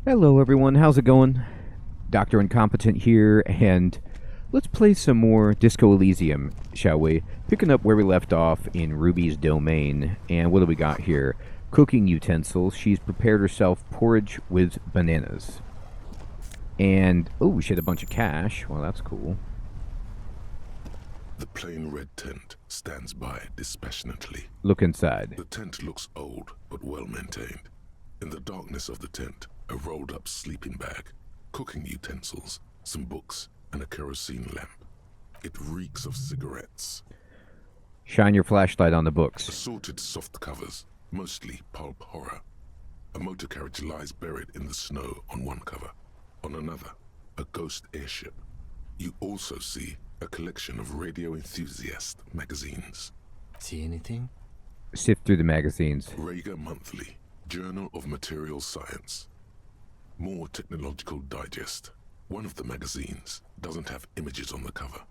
Hello everyone, how's it going? Dr. Incompetent here, and let's play some more Disco Elysium, shall we? Picking up where we left off in Ruby's domain, and what do we got here? Cooking utensils. She's prepared herself porridge with bananas. And, oh, she had a bunch of cash. Well, that's cool. The plain red tent stands by dispassionately. Look inside. The tent looks old, but well maintained. In the darkness of the tent, a rolled-up sleeping bag, cooking utensils, some books, and a kerosene lamp. It reeks of cigarettes. Shine your flashlight on the books. Assorted soft covers, mostly pulp horror. A motor carriage lies buried in the snow on one cover. On another, a ghost airship. You also see a collection of radio enthusiast magazines. See anything? Sift through the magazines. Rager Monthly, Journal of Material Science. More Technological Digest. One of the magazines doesn't have images on the cover.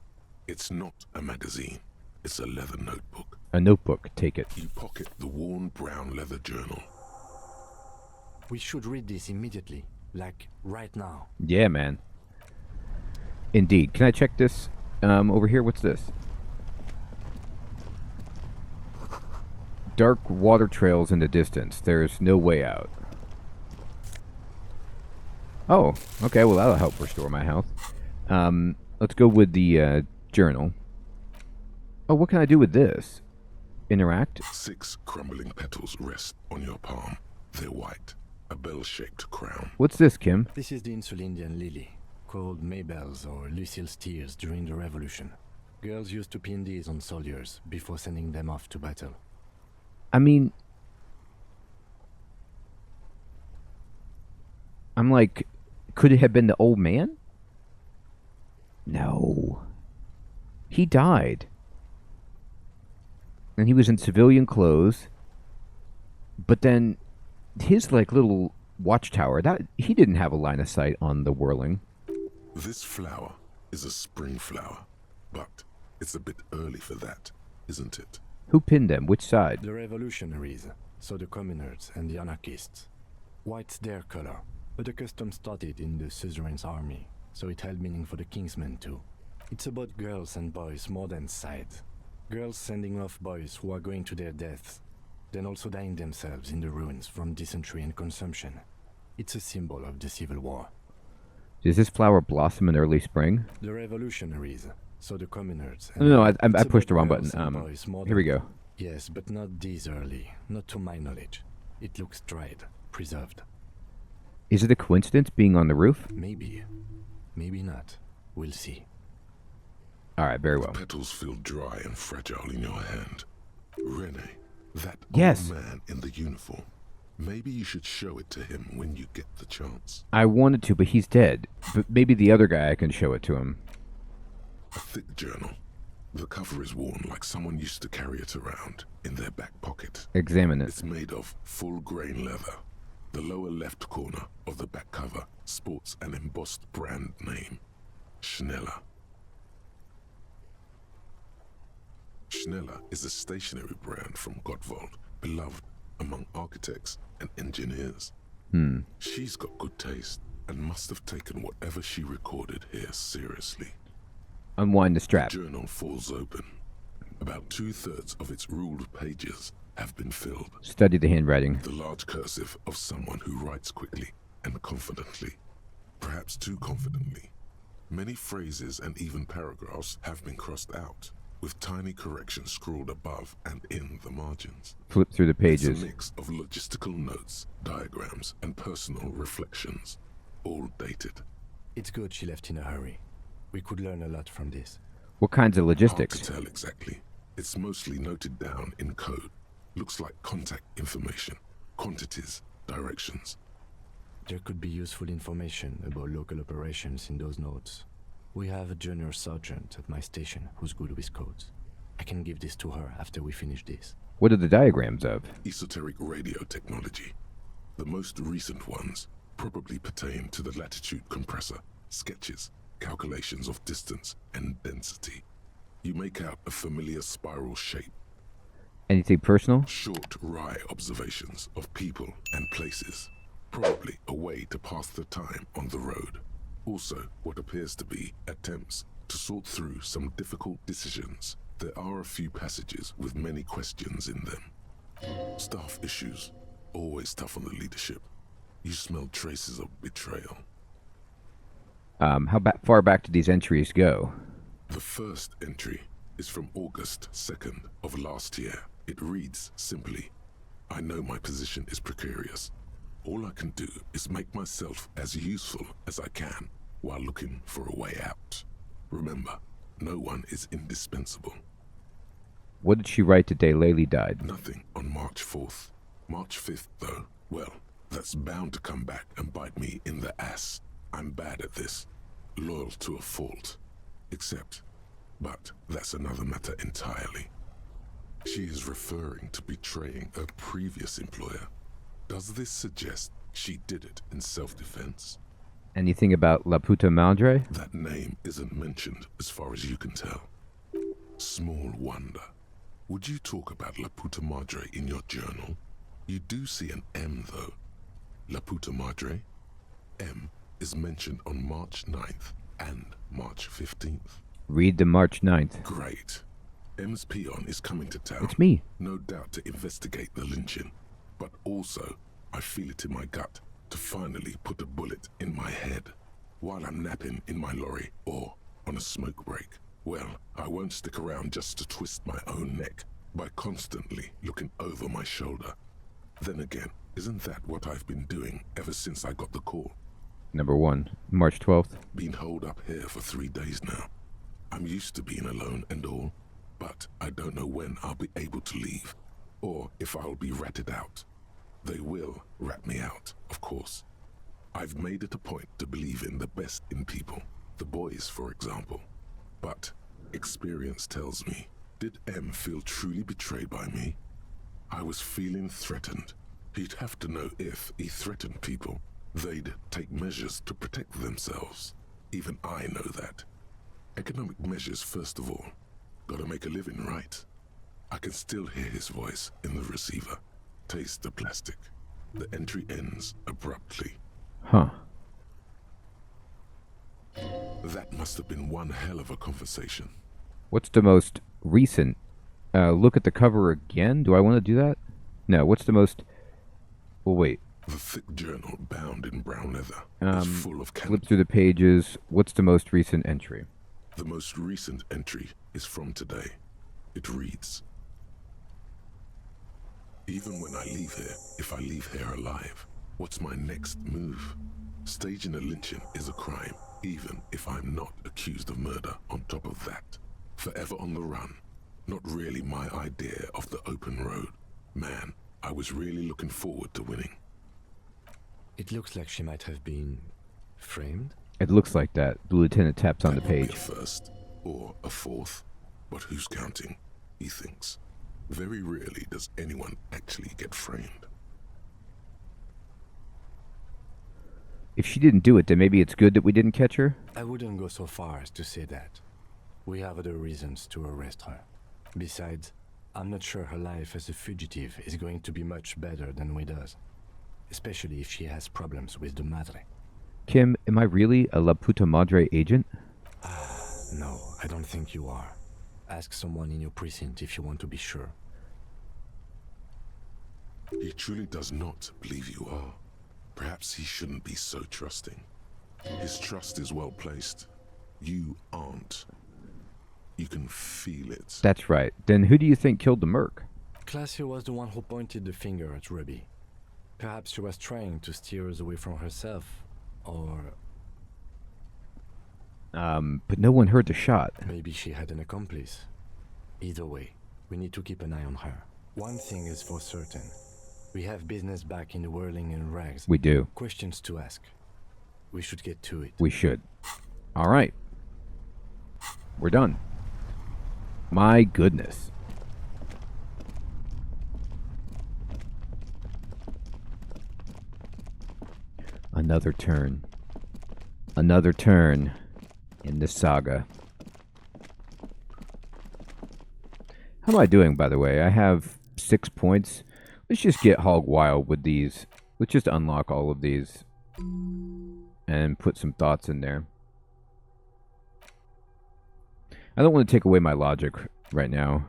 It's not a magazine. It's a leather notebook. A notebook, take it. You pocket the worn brown leather journal. We should read this immediately. Like, right now. Yeah, man. Indeed. Can I check this over here? What's this? Dark water trails in the distance. There's no way out. Oh, okay. Well, that'll help restore my health. Let's go with the journal. Oh, what can I do with this? Interact? 6 crumbling petals rest on your palm. They're white. A bell-shaped crown. What's this, Kim? This is the Insulindian lily, called Maybells or Lucille's tears during the revolution. Girls used to pin these on soldiers before sending them off to battle. I mean, I'm like, could it have been the old man? No. He died. And he was in civilian clothes. But then his like little watchtower, that he didn't have a line of sight on the whirling. This flower is a spring flower, but it's a bit early for that, isn't it? Who pinned them? Which side? The revolutionaries, so the communards and the anarchists. White's their color, but the custom started in the suzerain's army, so it held meaning for the kingsmen too. It's about girls and boys more than sides. Girls sending off boys who are going to their deaths, then also dying themselves in the ruins from dysentery and consumption. It's a symbol of the civil war. Does this flower blossom in early spring? The revolutionaries, so the communards. No, I pushed the wrong button. Here we go. Yes, but not this early. Not to my knowledge. It looks dried, preserved. Is it a coincidence being on the roof? Maybe. Maybe not. We'll see. Alright, very well. The petals feel dry and fragile in your hand. Rene, that Yes. old man in the uniform. Maybe you should show it to him when you get the chance. I wanted to, but he's dead. But maybe the other guy I can show it to him. A thick journal. The cover is worn like someone used to carry it around in their back pocket. Examine it. It's made of full-grain leather. The lower left corner of the back cover sports an embossed brand name. Schneller. Schneller is a stationery brand from Gottwald, beloved among architects and engineers. She's got good taste and must have taken whatever she recorded here seriously. Unwind the strap. The journal falls open. About 2/3 of its ruled pages have been filled. Study the handwriting. The large cursive of someone who writes quickly and confidently. Perhaps too confidently. Many phrases and even paragraphs have been crossed out, with tiny corrections scrawled above and in the margins. Flip through the pages. It's a mix of logistical notes, diagrams, and personal reflections, all dated. It's good she left in a hurry. We could learn a lot from this. What kinds of logistics? Hard to tell exactly. It's mostly noted down in code. Looks like contact information, quantities, directions. There could be useful information about local operations in those notes. We have a junior sergeant at my station who's good with codes. I can give this to her after we finish this. What are the diagrams of? Esoteric radio technology. The most recent ones probably pertain to the latitude compressor, sketches, calculations of distance and density. You make out a familiar spiral shape. Anything personal? Short, wry observations of people and places, probably a way to pass the time on the road. Also, what appears to be attempts to sort through some difficult decisions. There are a few passages with many questions in them. Staff issues, always tough on the leadership. You smell traces of betrayal. How far back do these entries go? The first entry is from August 2nd of last year. It reads simply, I know my position is precarious. All I can do is make myself as useful as I can while looking for a way out. Remember, no one is indispensable. What did she write the day Laylee died? Nothing on March 4th. March 5th, though, well, that's bound to come back and bite me in the ass. I'm bad at this. Loyal to a fault. But that's another matter entirely. She is referring to betraying a previous employer. Does this suggest she did it in self-defense? Anything about La Puta Madre? That name isn't mentioned as far as you can tell. Small wonder. Would you talk about La Puta Madre in your journal? You do see an M, though. La Puta Madre? M is mentioned on March 9th and March 15th. Read the March 9th. Great. M's peon is coming to town. It's me. No doubt to investigate the lynching. But also, I feel it in my gut to finally put a bullet in my head while I'm napping in my lorry or on a smoke break. Well, I won't stick around just to twist my own neck by constantly looking over my shoulder. Then again, isn't that what I've been doing ever since I got the call? Number 1, March 12th. Been holed up here for 3 days now. I'm used to being alone and all, but I don't know when I'll be able to leave, or if I'll be ratted out. They will rat me out, of course. I've made it a point to believe in the best in people, the boys, for example. But experience tells me, did M feel truly betrayed by me? I was feeling threatened. He'd have to know if he threatened people, they'd take measures to protect themselves. Even I know that. Economic measures, first of all. Gotta make a living, right? I can still hear his voice in the receiver. Taste the plastic. The entry ends abruptly. Huh. That must have been one hell of a conversation. What's the most recent? Look at the cover again? Do I want to do that? No, what's the most... Well, wait. The thick journal bound in brown leather is full of Flip through the pages. What's the most recent entry? The most recent entry is from today. It reads, even when I leave here, if I leave here alive, what's my next move? Staging a lynching is a crime, even if I'm not accused of murder on top of that. Forever on the run. Not really my idea of the open road. Man, I was really looking forward to winning. It looks like she might have been framed. It looks like that. The lieutenant taps on the That would be page. a first, or a fourth. But who's counting? He thinks. Very rarely does anyone actually get framed. If she didn't do it, then maybe it's good that we didn't catch her? I wouldn't go so far as to say that. We have other reasons to arrest her. Besides, I'm not sure her life as a fugitive is going to be much better than we does. Especially if she has problems with the Madre. Kim, am I really a La Puta Madre agent? No, I don't think you are. Ask someone in your precinct if you want to be sure. He truly does not believe you are. Perhaps he shouldn't be so trusting. His trust is well placed. You aren't. You can feel it. That's right. Then who do you think killed the merc? Classio was the one who pointed the finger at Ruby. Perhaps she was trying to steer us away from herself, or... But no one heard the shot. maybe she had an accomplice. Either way, we need to keep an eye on her. One thing is for certain. We have business back in the whirling and rags. We do. Questions to ask. We should get to it. We should. All right. We're done. My goodness. Another turn. Another turn in this saga. How am I doing, by the way? I have 6 points. Let's just get hog wild with these. Let's just unlock all of these. and put some thoughts in there. I don't want to take away my logic right now.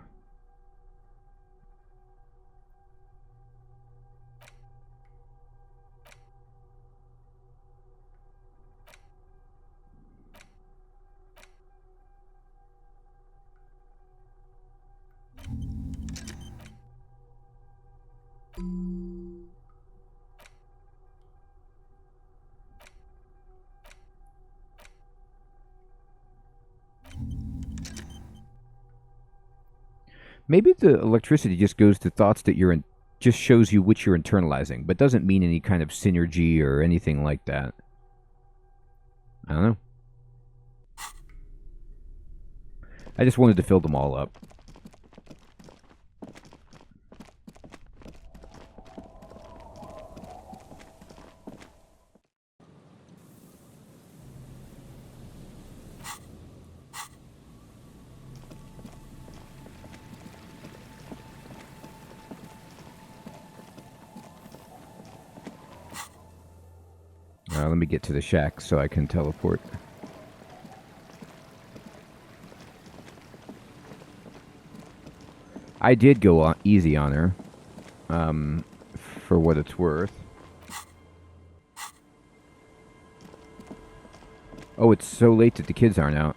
Maybe the electricity just goes to thoughts that you're in, just shows you which you're internalizing, but doesn't mean any kind of synergy or anything like that. I don't know. I just wanted to fill them all up. Let me get to the shack so I can teleport. I did go easy on her, for what it's worth. Oh, it's so late that the kids aren't out.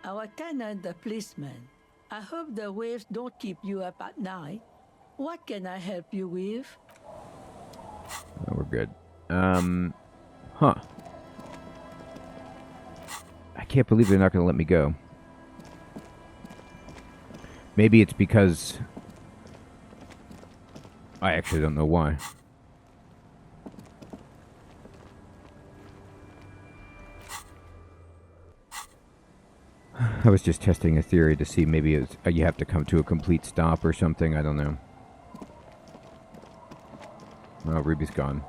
Our tenant, the policeman. I hope the waves don't keep you up at night. What can I help you with? Oh, we're good. Huh. I can't believe they're not going to let me go. Maybe it's because... I actually don't know why. I was just testing a theory to see maybe it's, you have to come to a complete stop or something. I don't know. Oh, Ruby's gone.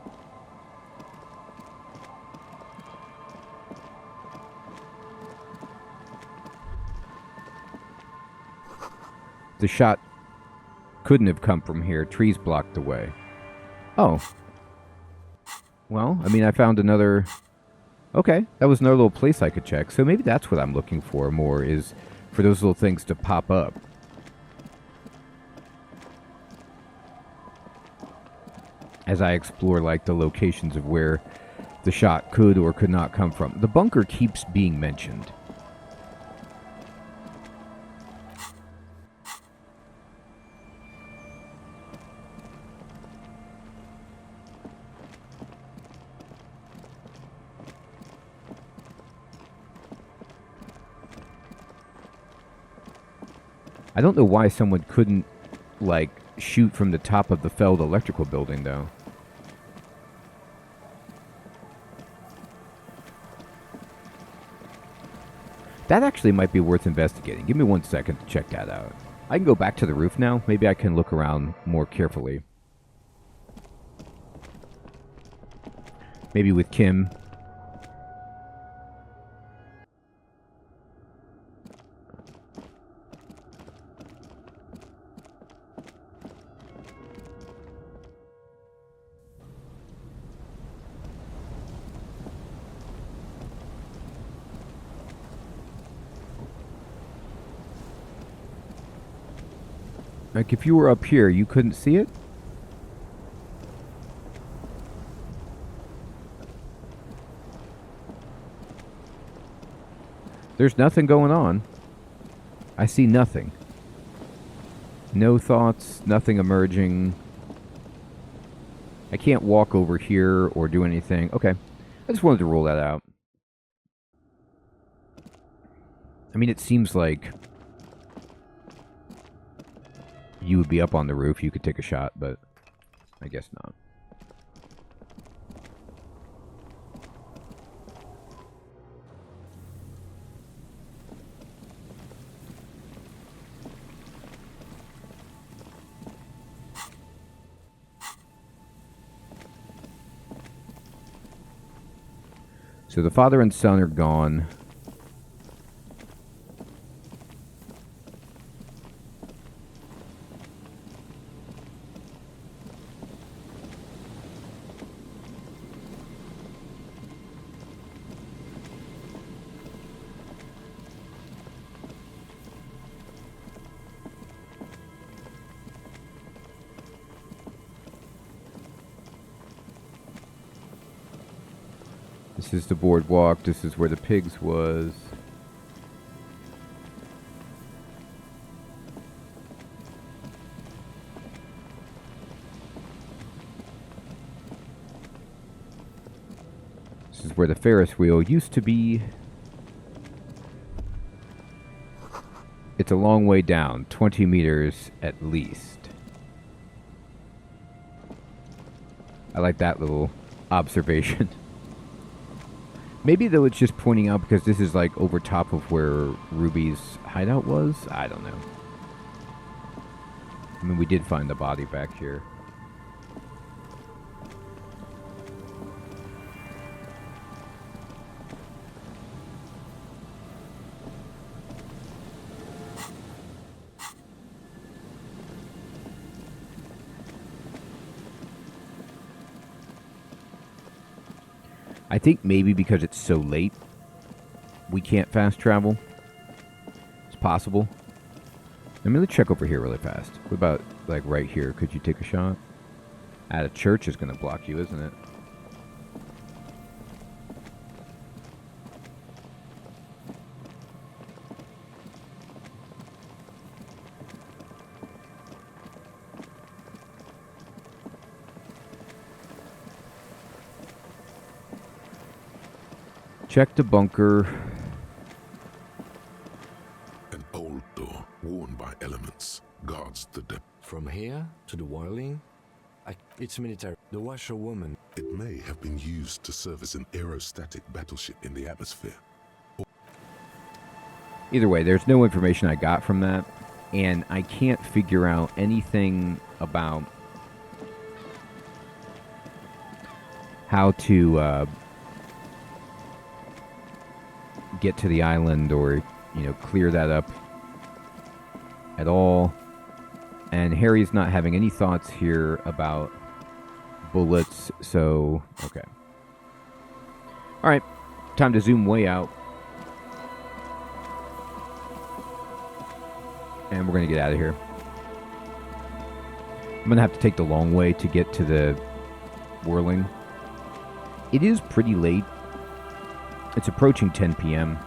The shot couldn't have come from here. Trees blocked the way. Oh. Well, I mean, I found another... Okay, that was another little place I could check. So maybe that's what I'm looking for more, is for those little things to pop up. As I explore, like, the locations of where the shot could or could not come from. The bunker keeps being mentioned. I don't know why someone couldn't, like, shoot from the top of the Feld electrical building, though. That actually might be worth investigating. Give me 1 second to check that out. I can go back to the roof now. Maybe I can look around more carefully. Maybe with Kim. Like, if you were up here, you couldn't see it? There's nothing going on. I see nothing. No thoughts, nothing emerging. I can't walk over here or do anything. Okay. I just wanted to rule that out. I mean, it seems like you would be up on the roof. You could take a shot, but I guess not. So the father and son are gone. This is the boardwalk. This is where the pigs was. This is where the Ferris wheel used to be. It's a long way down, 20 meters at least. I like that little observation. Maybe, though, it's just pointing out because this is, like, over top of where Ruby's hideout was? I don't know. I mean, we did find the body back here. I think maybe because it's so late, we can't fast travel. It's possible. Let me check over here really fast. What about, like, right here? Could you take a shot? At a church is going to block you, isn't it? Check the bunker. An old door, worn by elements, guards the depth. From here to the whirling, it's military. The washerwoman. It may have been used to serve as an aerostatic battleship in the atmosphere. Either way, there's no information I got from that, and I can't figure out anything about how to get to the island or, you know, clear that up at all. And Harry's not having any thoughts here about bullets, so okay. All right, time to zoom way out. And we're going to get out of here. I'm going to have to take the long way to get to the whirling. It is pretty late. It's approaching 10 p.m.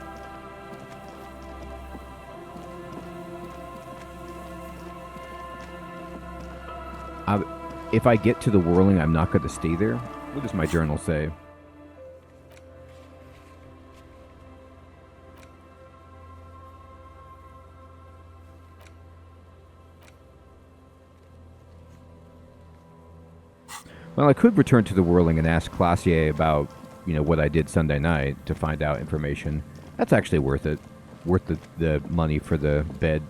If I get to the whirling, I'm not going to stay there. What does my journal say? Well, I could return to the whirling and ask Classier about, you know, what I did Sunday night to find out information. That's actually worth it. Worth the money for the bed.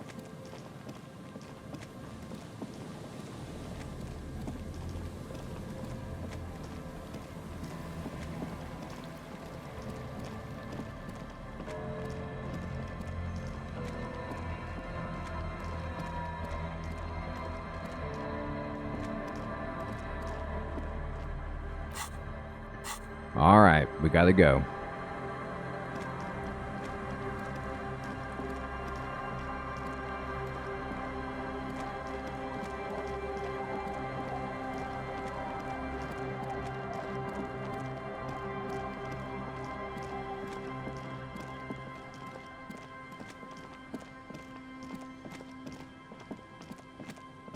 All right, we gotta go.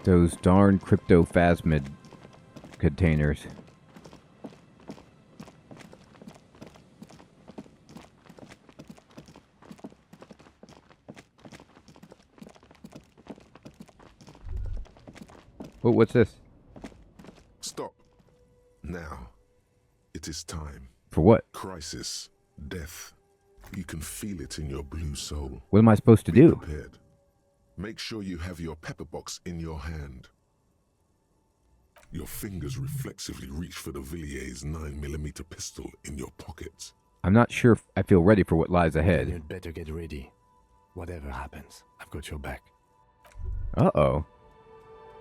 Those darn cryptophasmid containers. Oh, what's this? Stop. Now. It is time. For what? Crisis. Death. You can feel it in your blue soul. What am I supposed to Be do? prepared. Make sure you have your pepper box in your hand. Your fingers reflexively reach for the Villiers 9mm pistol in your pockets. I'm not sure if I feel ready for what lies ahead. You'd better get ready. Whatever happens, I've got your back. Uh-oh.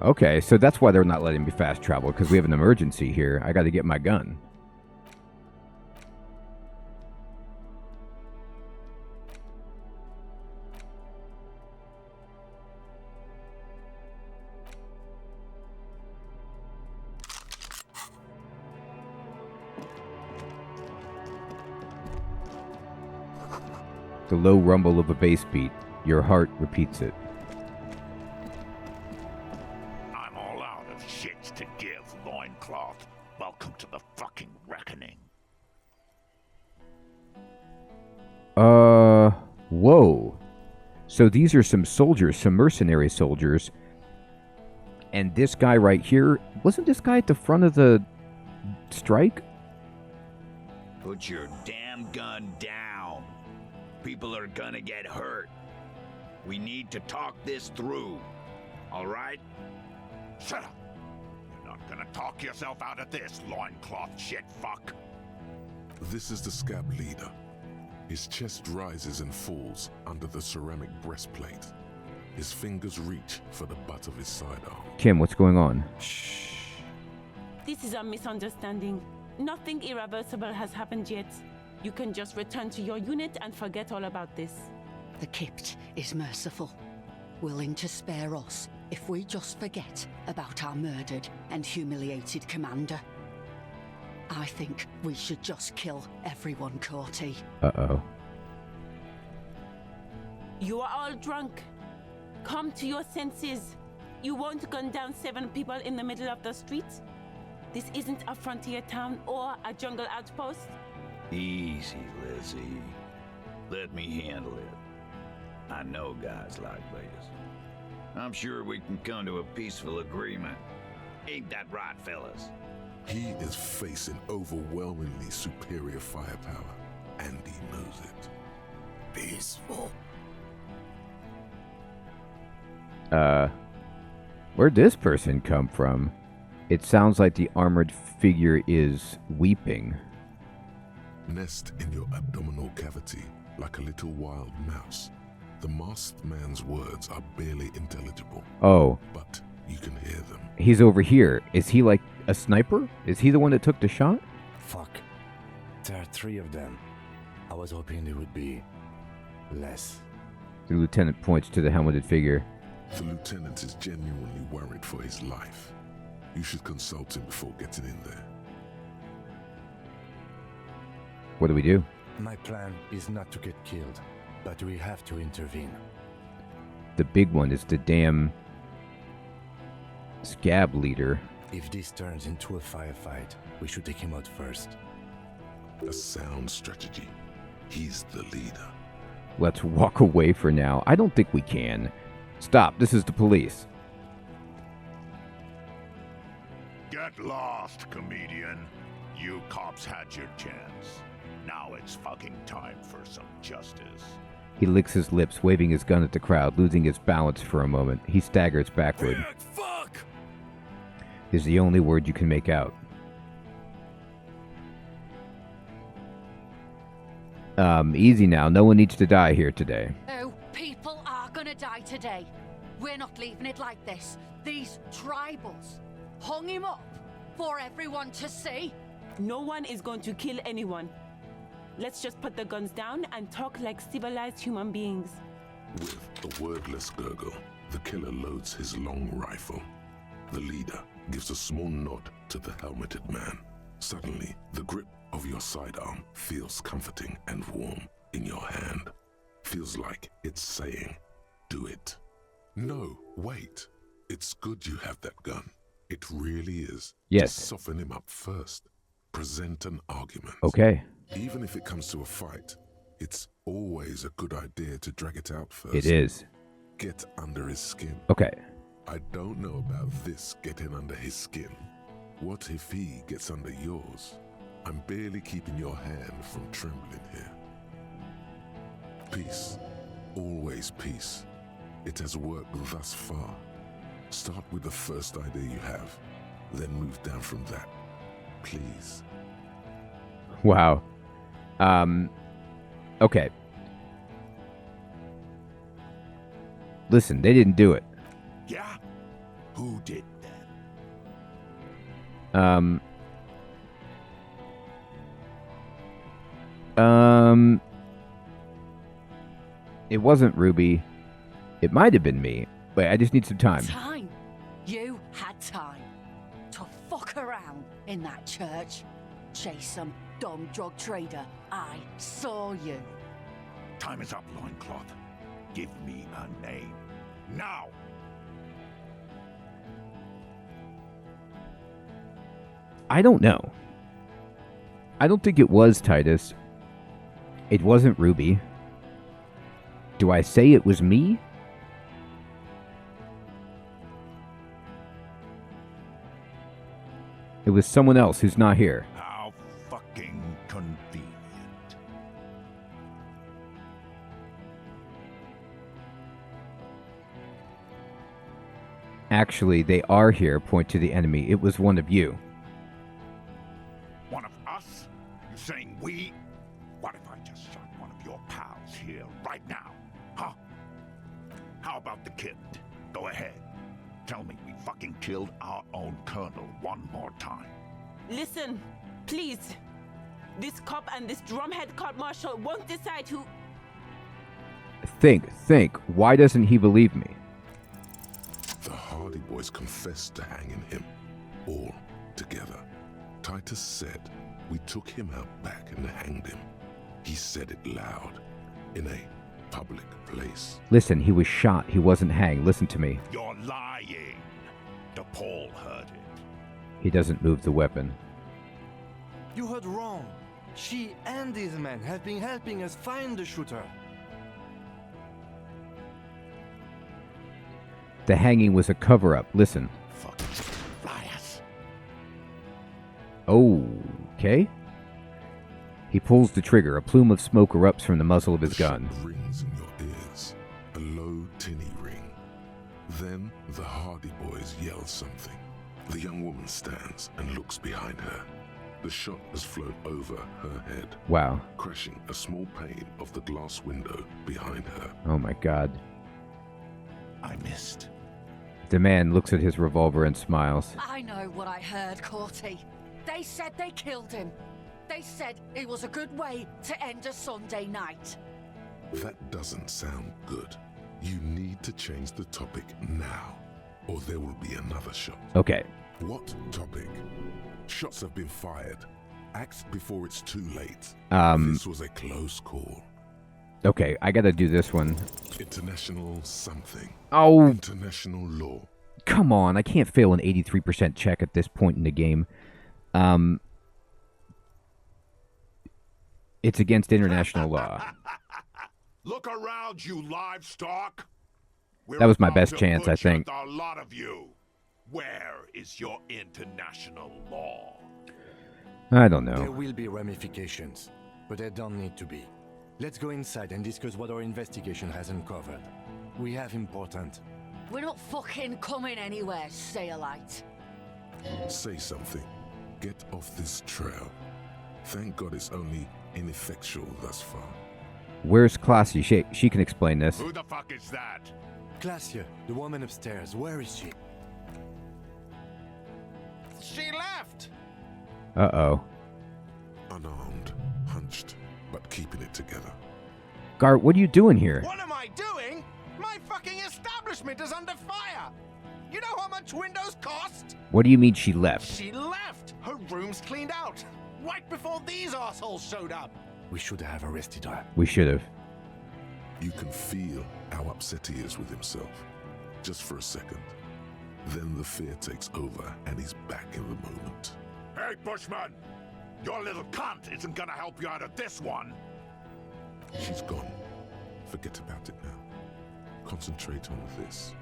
Okay, so that's why they're not letting me fast travel, because we have an emergency here. I gotta get my gun. The low rumble of a bass beat. Your heart repeats it. I'm all out of shits to give, loincloth. Welcome to the fucking reckoning. Whoa. So these are some soldiers, some mercenary soldiers. And this guy right here, wasn't this guy at the front of the strike? Put your damn gun down. People are gonna get hurt. We need to talk this through. All right? Shut up. You're not gonna talk yourself out of this, loincloth shit fuck. This is the scab leader. His chest rises and falls under the ceramic breastplate. His fingers reach for the butt of his sidearm. Kim, what's going on? This is a misunderstanding. Nothing irreversible has happened yet. You can just return to your unit and forget all about this. The Kypt is merciful, willing to spare us if we just forget about our murdered and humiliated commander. I think we should just kill everyone, Corty. Uh-oh. You are all drunk. Come to your senses. You won't gun down 7 people in the middle of the street. This isn't a frontier town or a jungle outpost. Easy, Lizzie. Let me handle it. I know guys like this. I'm sure we can come to a peaceful agreement. Ain't that right, fellas? He is facing overwhelmingly superior firepower, and he knows it. Peaceful. Where'd this person come from? It sounds like the armored figure is weeping. Nest in your abdominal cavity like a little wild mouse. The masked man's words are barely intelligible. Oh. But you can hear them. He's over here. Is he like a sniper? Is he the one that took the shot? Fuck. There are 3 of them. I was hoping there would be less. The lieutenant points to the helmeted figure. The lieutenant is genuinely worried for his life. You should consult him before getting in there. What do we do? My plan is not to get killed, but we have to intervene. The big one is the damn scab leader. If this turns into a firefight, we should take him out first. A sound strategy. He's the leader. Let's walk away for now. I don't think we can. Stop. This is the police. Get lost, comedian. You cops had your chance. Now it's fucking time for some justice. He licks his lips, waving his gun at the crowd, losing his balance for a moment. He staggers backward. Fuck! Is the only word you can make out. Easy now. No one needs to die here today. Oh, people are gonna die today. We're not leaving it like this. These tribals hung him up for everyone to see. No one is going to kill anyone. Let's just put the guns down and talk like civilized human beings. With a wordless gurgle, the killer loads his long rifle. The leader gives a small nod to the helmeted man. Suddenly, the grip of your sidearm feels comforting and warm in your hand. Feels like it's saying, do it. No, wait. It's good you have that gun. It really is. Yes. Just soften him up first. Present an argument. Okay. Even if it comes to a fight, it's always a good idea to drag it out first. It is. Get under his skin. Okay. I don't know about this getting under his skin. What if he gets under yours? I'm barely keeping your hand from trembling here. Peace. Always peace. It has worked thus far. Start with the first idea you have, then move down from that. Please. Wow. Okay. Listen, they didn't do it. Yeah? Who did that? It wasn't Ruby. It might have been me, but I just need some time. Time? You had time to fuck around in that church. Chase some dumb drug trader. I saw you. Time is up, Loincloth. Give me a name. Now! I don't know. I don't think it was Titus. It wasn't Ruby. Do I say it was me? It was someone else who's not here. How fucking convenient. Actually, they are here, point to the enemy. It was one of you. One of us? You saying we? What if I just shot one of your pals here right now? Huh? How about the kid? Go ahead. Tell me we fucking killed our own colonel one more time. Listen, please. This cop and this drumhead court marshal won't decide who... Think. Why doesn't he believe me? The Hardy Boys confessed to hanging him, all together. Titus said we took him out back and hanged him. He said it loud, in a public place. Listen, he was shot. He wasn't hanged. Listen to me. You're lying. DePaul heard it. He doesn't move the weapon. You heard wrong. She and these men have been helping us find the shooter. The hanging was a cover-up. Listen. Fucking liars. Okay. He pulls the trigger. A plume of smoke erupts from the muzzle of his The gun. shot rings in your ears, a low, tinny ring. Then the Hardy Boys yell something. The young woman stands and looks behind her. The shot has flown over her head, Wow. crashing a small pane of the glass window behind her. Oh my god. I missed. The man looks at his revolver and smiles. I know what I heard, Corty. They said they killed him. They said it was a good way to end a Sunday night. That doesn't sound good. You need to change the topic now, or there will be another shot. Okay. What topic? Shots have been fired. Act before it's too late. This was a close call. Okay, I gotta do this one. International something. Oh, International law. come on. I can't fail an 83% check at this point in the game. It's against international law. Look around, you livestock. That was my We're best about to chance, I butcher think. A lot of you. Where is your international law? I don't There know. will be ramifications, but there don't need to be. Let's go inside and discuss what our investigation has uncovered. We have important. We're not fucking coming anywhere, Sailite. Say something. Get off this trail. Thank God it's only ineffectual thus far. Where's Classy? She can explain this. Who the fuck is that? Glacia, the woman upstairs, where is she? She left. Uh-oh. Unarmed, hunched, but keeping it together. Gart, what are you doing here? What am I doing? My fucking establishment is under fire! You know how much windows cost? What do you mean she left? She left! Her room's cleaned out! Right before these assholes showed up! We should have arrested her. We should have. You can feel how upset he is with himself. Just for a second. Then the fear takes over and he's back in the moment. Hey, Bushman! Your little cunt isn't gonna help you out of this one! She's gone. Forget about it now. Concentrate on this.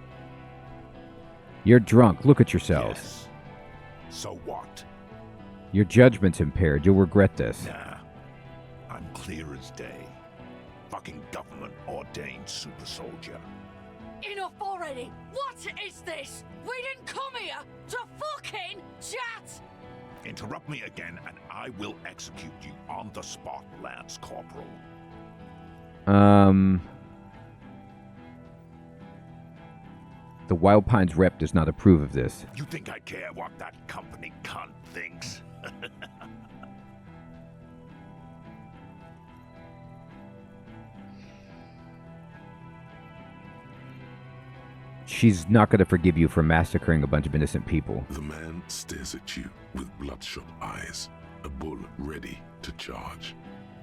You're drunk. Look at yourselves. Yes. So what? Your judgment's impaired. You'll regret this. Nah. I'm clear as day. Fucking government-ordained super soldier. Enough already! What is this? We didn't come here to fucking chat! Interrupt me again and I will execute you on the spot, Lance Corporal. The Wild Pines rep does not approve of this. You think I care what that company cunt thinks? She's not going to forgive you for massacring a bunch of innocent people. The man stares at you with bloodshot eyes, a bull ready to charge.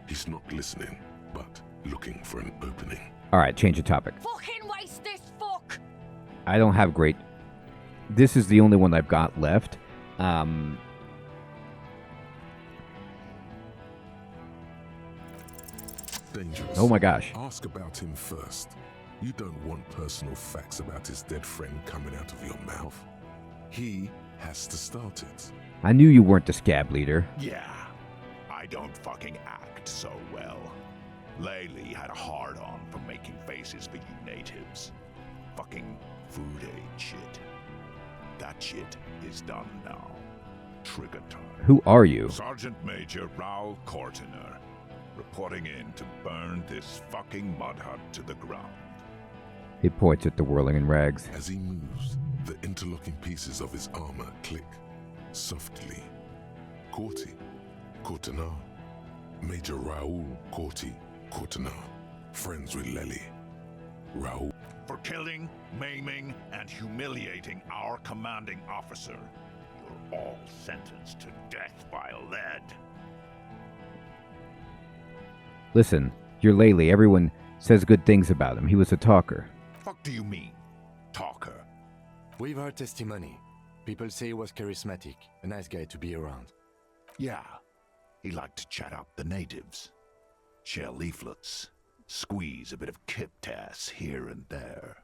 He's not listening, but looking for an opening. Alright, change the topic. Fucking waste this fuck! I don't have great... This is the only one I've got left. Dangerous. Oh my gosh. Ask about him first. You don't want personal facts about his dead friend coming out of your mouth. He has to start it. I knew you weren't the scab leader. Yeah, I don't fucking act so well. Laylee had a hard-on for making faces for you natives. Fucking food aid shit. That shit is done now. Trigger time. Who are you? Sergeant Major Raoul Cortiner, reporting in to burn this fucking mud hut to the ground. He points at the whirling in rags. As he moves, the interlocking pieces of his armor click softly. Cortiner. Major Raoul Cortiner. Friends with Lely. Raoul. For killing, maiming, and humiliating our commanding officer, you're all sentenced to death by lead. Listen, you're Laylee. Everyone says good things about him. He was a talker. Fuck do you mean, talker? We've heard testimony. People say he was charismatic, a nice guy to be around. Yeah, he liked to chat up the natives. Share leaflets. Squeeze a bit of kiptass here and there.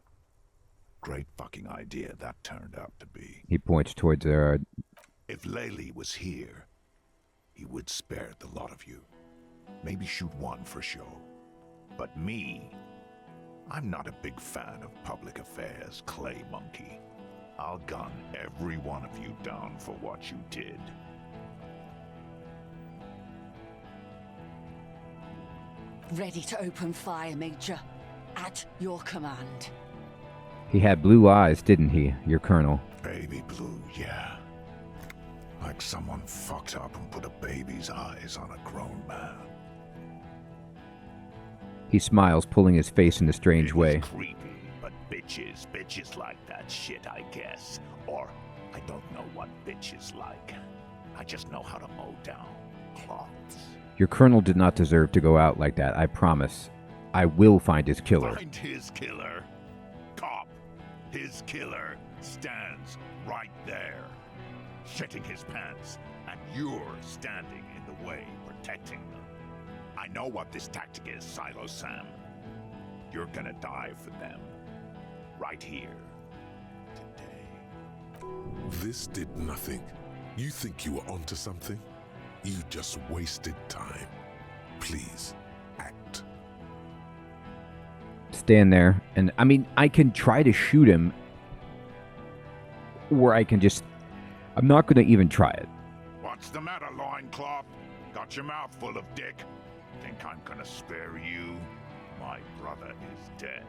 Great fucking idea that turned out to be. He points towards If Laylee was here, he would spare the lot of you. Maybe shoot one for show. But me, I'm not a big fan of public affairs, clay monkey. I'll gun every one of you down for what you did. Ready to open fire, Major. At your command. He had blue eyes, didn't he, your colonel? Baby blue, yeah. Like someone fucked up and put a baby's eyes on a grown man. He smiles, pulling his face in a strange way. Creepy, but bitches like that shit, I guess. Or, I don't know what bitches like. I just know how to mow down cloths. Your colonel did not deserve to go out like that, I promise. I will find his killer. Find his killer. Cop, his killer stands right there, shitting his pants, and you're standing in the way, protecting them. I know what this tactic is, Silo Sam. You're gonna die for them. Right here. Today. This did nothing. You think you were onto something? You just wasted time. Please, act. Stand there, and I mean, I can try to shoot him, or I can just... I'm not going to even try it. What's the matter, loincloth? Got your mouth full of dick? Think I'm gonna spare you? My brother is dead.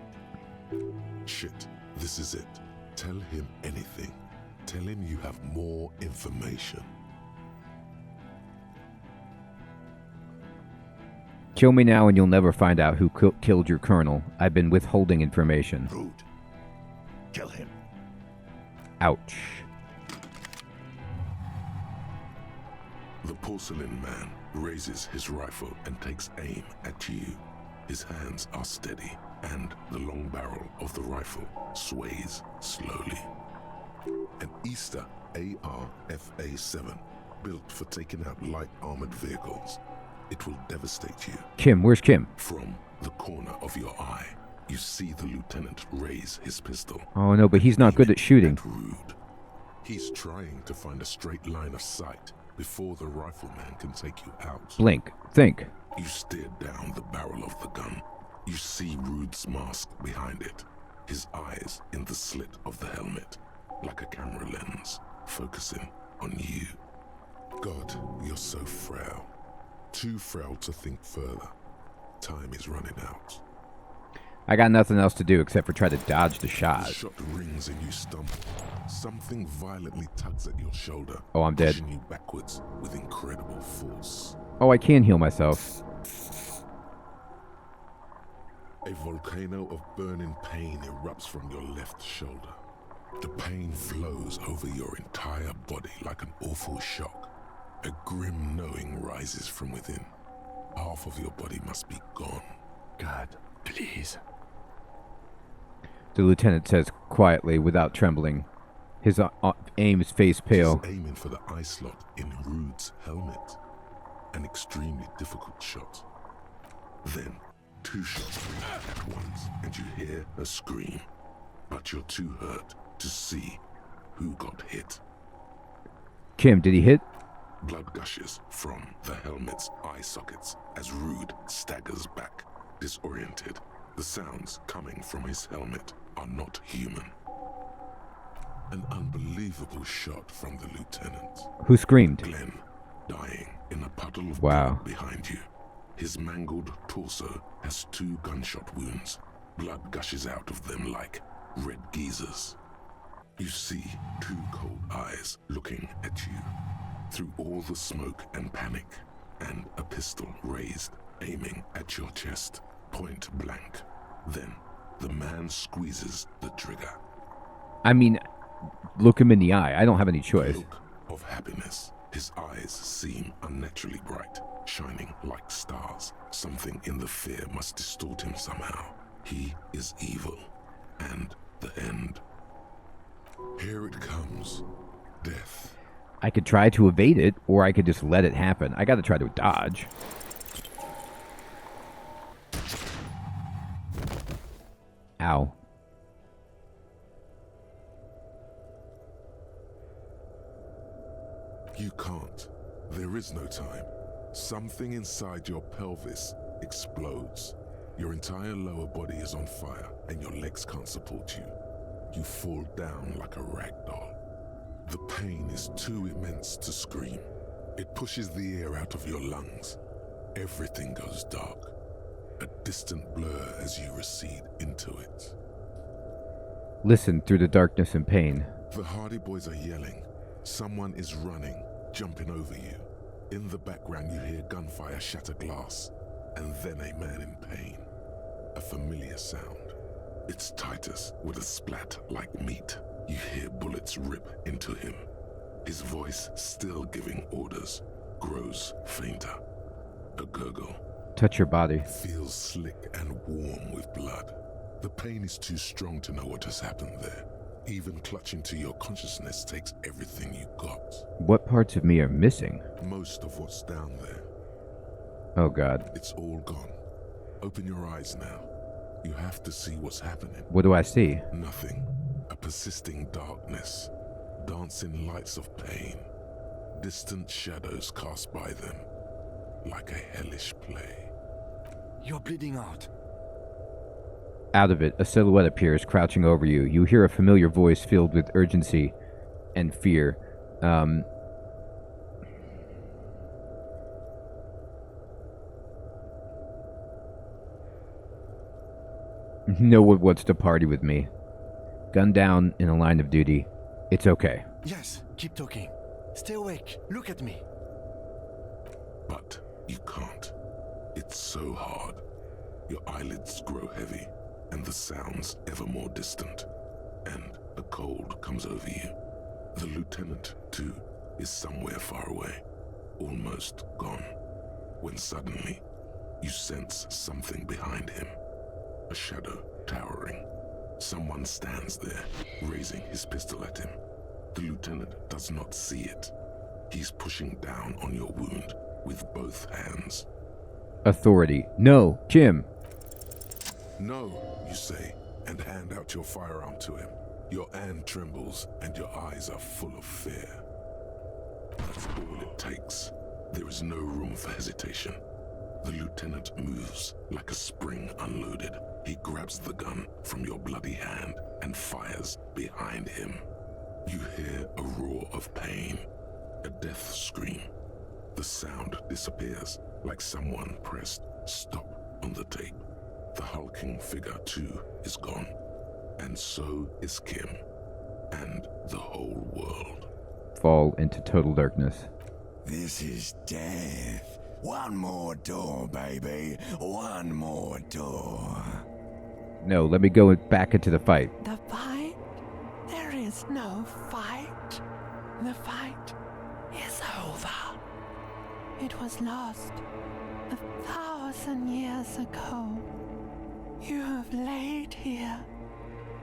Shit, this is it. Tell him anything. Tell him you have more information. Kill me now and you'll never find out who killed your colonel. I've been withholding information. Rude. Kill him. Ouch. The porcelain man raises his rifle and takes aim at you. His hands are steady, and the long barrel of the rifle sways slowly. An Easter AR-FA-7, built for taking out light armored vehicles. It will devastate you. Kim, where's Kim? From the corner of your eye, you see the lieutenant raise his pistol. Oh no, but he's not good at shooting. Rude. He's trying to find a straight line of sight before the rifleman can take you out. Blink. Think. You stare down the barrel of the gun. You see Rude's mask behind it, his eyes in the slit of the helmet, like a camera lens, focusing on you. God, you're so frail. Too frail to think further. Time is running out. I got nothing else to do except for try to dodge the shot. The shot rings and you stumble. Something violently tugs at your shoulder. Oh, I'm dead. Pushing you backwards with incredible force. Oh, I can heal myself. A volcano of burning pain erupts from your left shoulder. The pain flows over your entire body like an awful shock. A grim knowing rises from within. Half of your body must be gone, God, please. The lieutenant says quietly, without trembling. His aim is face pale. He's aiming for the eye slot in Rude's helmet. An extremely difficult shot. Then, 2 shots ring at once, and you hear a scream. But you're too hurt to see who got hit. Kim, did he hit? Blood gushes from the helmet's eye sockets as Rude staggers back, disoriented. The sounds coming from his helmet are not human. An unbelievable shot from the lieutenant. Who screamed? Glenn, dying in a puddle of Wow. blood behind you. His mangled torso has 2 gunshot wounds. Blood gushes out of them like red geysers. You see 2 cold eyes looking at you through all the smoke and panic, and a pistol raised, aiming at your chest, point blank. Then the man squeezes the trigger. I mean, look him in the eye. I don't have any choice. Look of happiness. His eyes seem unnaturally bright, shining like stars. Something in the fear must distort him somehow. He is evil, and the end. Here it comes. Death. I could try to evade it, or I could just let it happen. I gotta try to dodge. Ow. You can't. There is no time. Something inside your pelvis explodes. Your entire lower body is on fire, and your legs can't support you. You fall down like a rag doll. The pain is too immense to scream. It pushes the air out of your lungs. Everything goes dark. A distant blur as you recede into it. Listen through the darkness and pain. The Hardy Boys are yelling. Someone is running, jumping over you. In the background you hear gunfire shatter glass, and then a man in pain. A familiar sound. It's Titus with a splat like meat. You hear bullets rip into him. His voice, still giving orders, grows fainter. A gurgle. Touch your body. Feels slick and warm with blood. The pain is too strong to know what has happened there. Even clutching to your consciousness takes everything you got. What parts of me are missing? Most of what's down there. Oh God. It's all gone. Open your eyes now. You have to see what's happening. What do I see? Nothing. A persisting darkness. Dancing lights of pain. Distant shadows cast by them. Like a hellish play. You're bleeding out. Out of it, a silhouette appears, crouching over you. You hear a familiar voice filled with urgency and fear. No one wants to party with me. Gun down in a line of duty. It's okay. Yes, keep talking. Stay awake. Look at me. But you can't. It's so hard. Your eyelids grow heavy, and the sounds ever more distant. And a cold comes over you. The lieutenant, too, is somewhere far away, almost gone. When suddenly, you sense something behind him. A shadow towering. Someone stands there, raising his pistol at him. The lieutenant does not see it. He's pushing down on your wound with both hands. Authority. No, Kim. No, you say, and hand out your firearm to him. Your hand trembles, and your eyes are full of fear. That's all it takes. There is no room for hesitation. The lieutenant moves like a spring unloaded. He grabs the gun from your bloody hand and fires behind him. You hear a roar of pain, a death scream. The sound disappears like someone pressed stop on the tape. The hulking figure, too, is gone. And so is Kim. And the whole world. Fall into total darkness. This is death. One more door, baby. One more door. No, let me go back into the fight. The fight? There is no fight. The fight is over. It was lost 1,000 years ago. You have laid here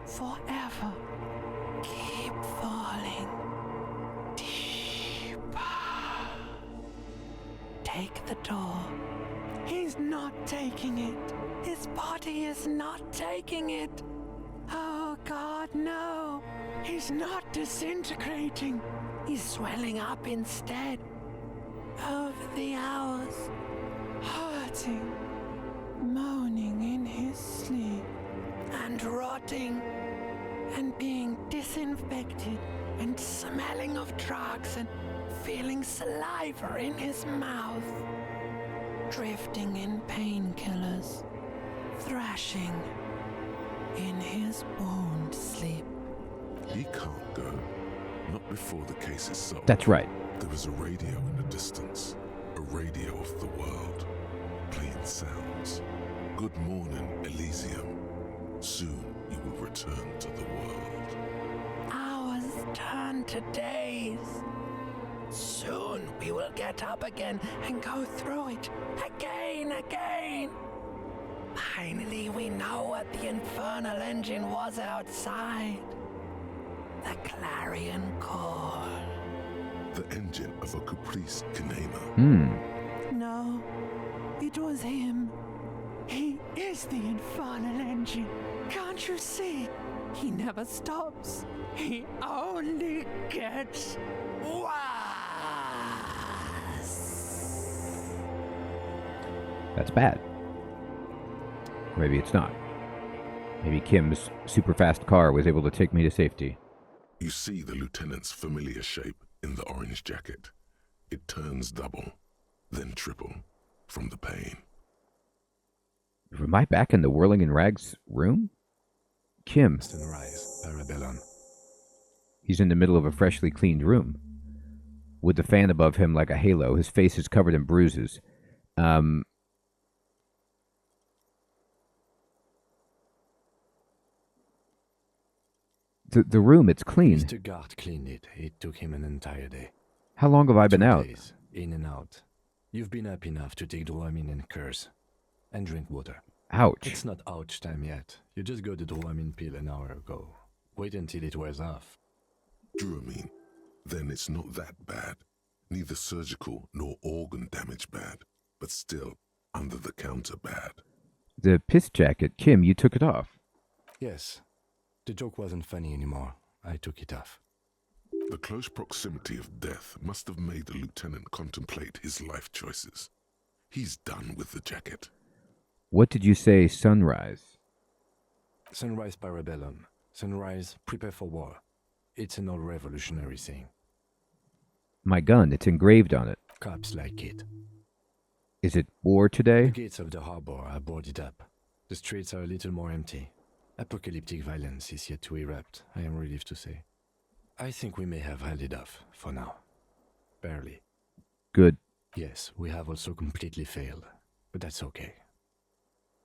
forever. Keep falling deeper. Take the door. He's not taking it. His body is not taking it. Oh God, no. He's not disintegrating. He's swelling up instead. Over the hours, hurting, moaning in his sleep, and rotting, and being disinfected, and smelling of drugs, and feeling saliva in his mouth, drifting in painkillers, thrashing in his wound sleep. He can't go. Not before the case is solved. That's right. There is a radio in the distance. A radio of the world. Playing sounds. Good morning, Elysium. Soon you will return to the world. Hours turn to days. Soon we will get up again and go through it again. Finally, we know what the infernal engine was outside. The clarion call. The engine of a Caprice Kinema. No, it was him. He is the infernal engine. Can't you see? He never stops. He only gets worse. That's bad. Or maybe it's not. Maybe Kim's super fast car was able to take me to safety. You see the lieutenant's familiar shape in the orange jacket. It turns double, then triple, from the pain. Am I back in the Whirling in Rags room? Kim. Sunrise, Parabellum. He's in the middle of a freshly cleaned room. With the fan above him like a halo, his face is covered in bruises. The room, it's clean. Mr. Gart cleaned it. It took him an entire day. How long have I been 2 out? days, in and out. You've been up enough to take Dramamine and curse. And drink water. Ouch. It's not ouch time yet. You just got the Dramamine pill an hour ago. Wait until it wears off. Dramamine. Then it's not that bad. Neither surgical nor organ damage bad, but still under the counter bad. The piss jacket, Kim, you took it off. Yes. The joke wasn't funny anymore. I took it off. The close proximity of death must have made the lieutenant contemplate his life choices. He's done with the jacket. What did you say, sunrise? Sunrise Parabellum. Sunrise, prepare for war. It's an old revolutionary saying. My gun, it's engraved on it. Cops like it. Is it war today? The gates of the harbor are boarded up. The streets are a little more empty. Apocalyptic violence is yet to erupt, I am relieved to say. I think we may have held it off, for now. Barely. Good. Yes, we have also completely failed, but that's okay.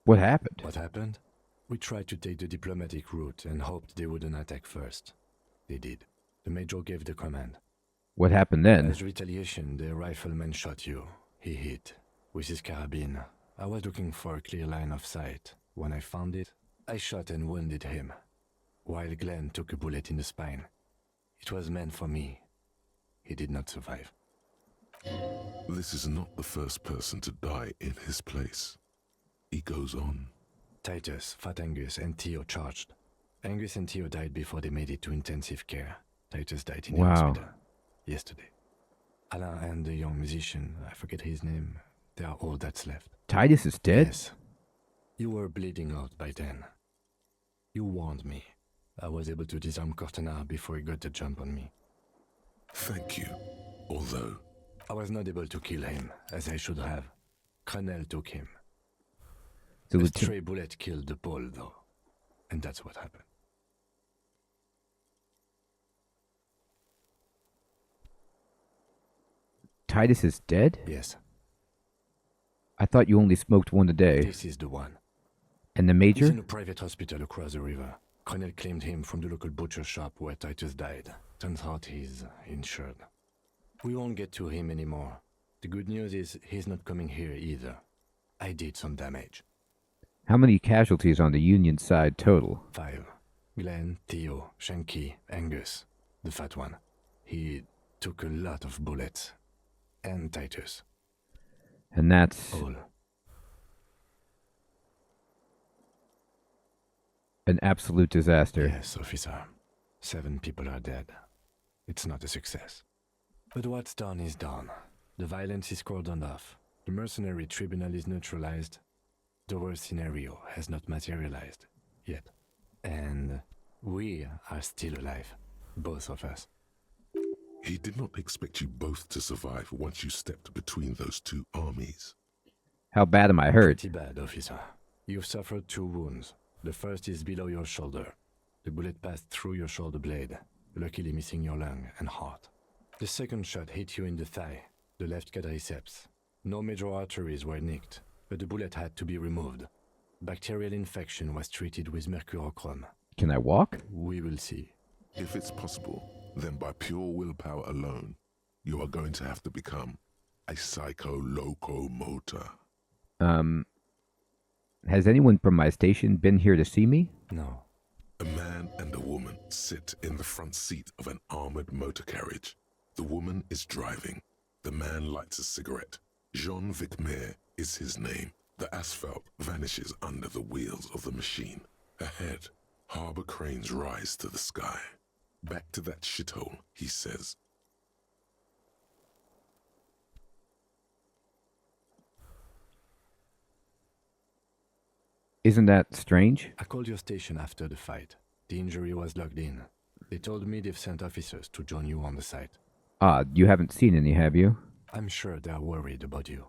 What happened? What happened? We tried to take the diplomatic route and hoped they wouldn't attack first. They did. The major gave the command. What happened then? As retaliation, the rifleman shot you. He hit. With his carabine. I was looking for a clear line of sight. When I found it, I shot and wounded him, while Glenn took a bullet in the spine. It was meant for me. He did not survive. This is not the first person to die in his place. He goes on. Titus, Fat Angus, and Theo charged. Angus and Theo died before they made it to intensive care. Titus died in the hospital yesterday. Alain and the young musician, I forget his name, they are all that's left. Titus is dead? Yes. You were bleeding out by then. You warned me. I was able to disarm Cortana before he got the jump on me. Thank you. Although I was not able to kill him, as I should have. Crenel took him. A stray bullet killed the Paul, though. And that's what happened. Titus is dead? Yes. I thought you only smoked one a day. This is the one. And the major? He's in a private hospital across the river. Crenel claimed him from the local butcher shop where Titus died. Turns out he's insured. We won't get to him anymore. The good news is he's not coming here either. I did some damage. How many casualties on the Union side total? 5. Glenn, Theo, Shanky, Angus, the fat one. He took a lot of bullets. And Titus. And that's All. an absolute disaster. Yes, officer. 7 people are dead. It's not a success. But what's done is done. The violence is cordoned off. The mercenary tribunal is neutralized. The worst scenario has not materialized yet. And we are still alive. Both of us. He did not expect you both to survive once you stepped between those two armies. How bad am I hurt? Pretty bad, officer. You've suffered 2 wounds. The first is below your shoulder. The bullet passed through your shoulder blade, luckily missing your lung and heart. The second shot hit you in the thigh, the left quadriceps. No major arteries were nicked, but the bullet had to be removed. Bacterial infection was treated with mercurochrome. Can I walk? We will see. If it's possible, then by pure willpower alone, you are going to have to become a psycho-locomotor. Has anyone from my station been here to see me? No. A man and a woman sit in the front seat of an armored motor carriage. The woman is driving. The man lights a cigarette. Jean Vicmer is his name. The asphalt vanishes under the wheels of the machine. Ahead, harbor cranes rise to the sky. Back to that shithole, he says. Isn't that strange? I called your station after the fight. The injury was logged in. They told me they've sent officers to join you on the site. Ah, you haven't seen any, have you? I'm sure they're worried about you.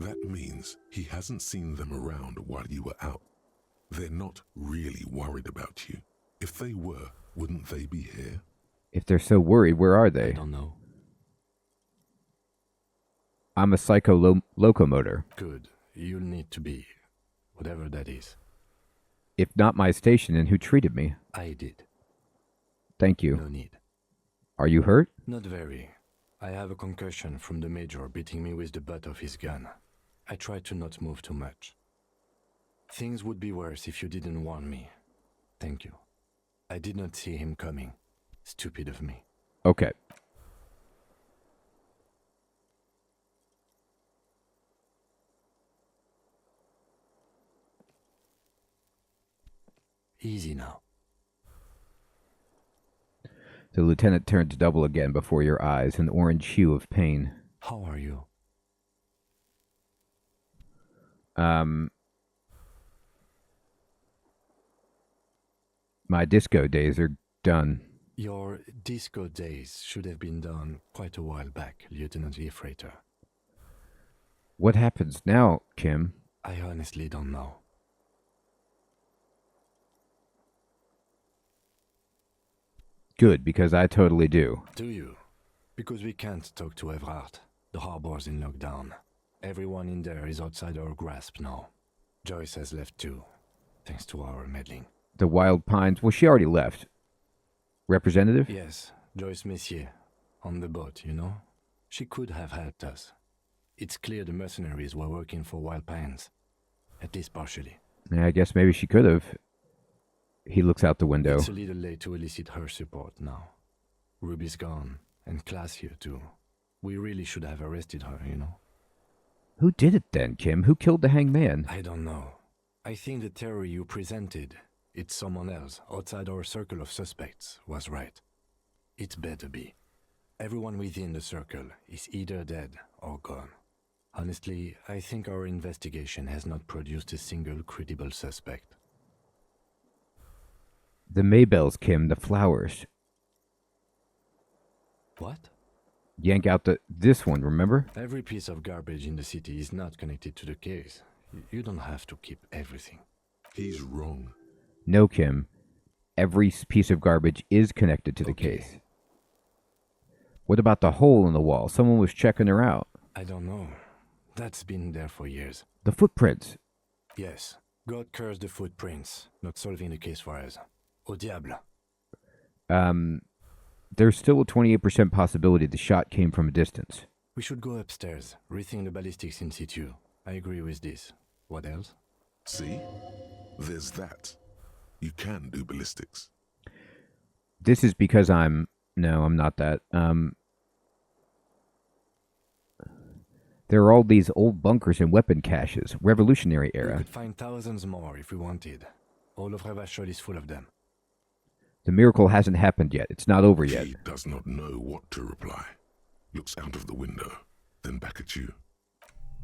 That means he hasn't seen them around while you were out. They're not really worried about you. If they were, wouldn't they be here? If they're so worried, where are I they? don't know. I'm a psycho-locomotor. Good. You'll need to be. Whatever that is. If not my station, then who treated me? I did. Thank you. No need. Are you hurt? Not very. I have a concussion from the major beating me with the butt of his gun. I tried to not move too much. Things would be worse if you didn't warn me. Thank you. I did not see him coming. Stupid of me. Okay. Easy now. The lieutenant turned to double again before your eyes, an orange hue of pain. How are you? My disco days are done. Your disco days should have been done quite a while back, Lieutenant Freighter. What happens now, Kim? I honestly don't know. Good, because I totally do. Do you? Because we can't talk to Evrard. The harbor's in lockdown. Everyone in there is outside our grasp now. Joyce has left too, thanks to our meddling. The Wild Pines, well, she already left. Representative? Yes, Joyce Messier. On the boat, you know? She could have helped us. It's clear the mercenaries were working for Wild Pines. At least partially. Yeah, I guess maybe she could have. He looks out the window. It's a little late to elicit her support now. Ruby's gone, and Class here too. We really should have arrested her, you know? Who did it then, Kim? Who killed the hanged man? I don't know. I think the theory you presented, it's someone else outside our circle of suspects, was right. It better be. Everyone within the circle is either dead or gone. Honestly, I think our investigation has not produced a single credible suspect. The Maybells, Kim, the flowers. What? Yank out this one, remember? Every piece of garbage in the city is not connected to the case. You don't have to keep everything. He's wrong. No, Kim. Every piece of garbage is connected to the case. What about the hole in the wall? Someone was checking her out. I don't know. That's been there for years. The footprints. Yes. God curse the footprints. Not solving the case for us. Au diable. There's still a 28% possibility the shot came from a distance. We should go upstairs, rethink the ballistics in situ. I agree with this. What else? See? There's that. You can do ballistics. This is because I'm... No, I'm not that. There are all these old bunkers and weapon caches. Revolutionary We era. could find thousands more if we wanted. All of Revachol is full of them. The miracle hasn't happened yet. It's not over yet. He does not know what to reply. Looks out of the window, then back at you.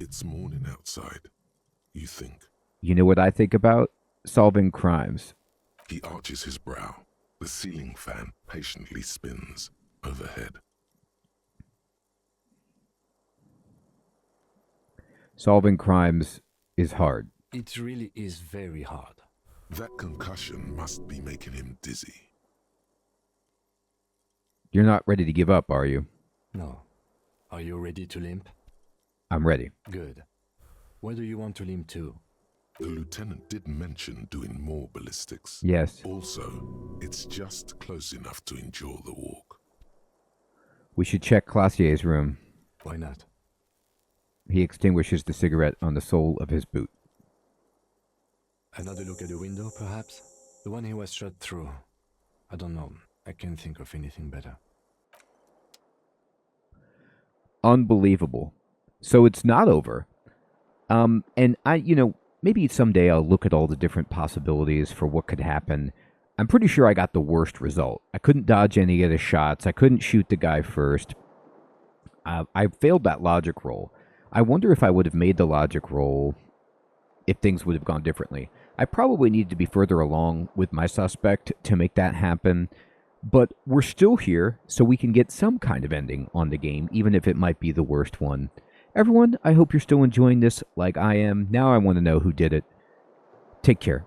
It's morning outside. You think. You know what I think about? Solving crimes. He arches his brow. The ceiling fan patiently spins overhead. Solving crimes is hard. It really is very hard. That concussion must be making him dizzy. You're not ready to give up, are you? No. Are you ready to limp? I'm ready. Good. Where do you want to limp to? The lieutenant did mention doing more ballistics. Yes. Also, it's just close enough to endure the walk. We should check Classier's room. Why not? He extinguishes the cigarette on the sole of his boot. Another look at the window, perhaps? The one he was shot through. I don't know. I can't think of anything better. Unbelievable. So it's not over. And maybe someday I'll look at all the different possibilities for what could happen. I'm pretty sure I got the worst result. I couldn't dodge any of the shots. I couldn't shoot the guy first. I failed that logic roll. I wonder if I would have made the logic roll if things would have gone differently. I probably need to be further along with my suspect to make that happen. But we're still here, so we can get some kind of ending on the game, even if it might be the worst one. Everyone, I hope you're still enjoying this like I am. Now I want to know who did it. Take care.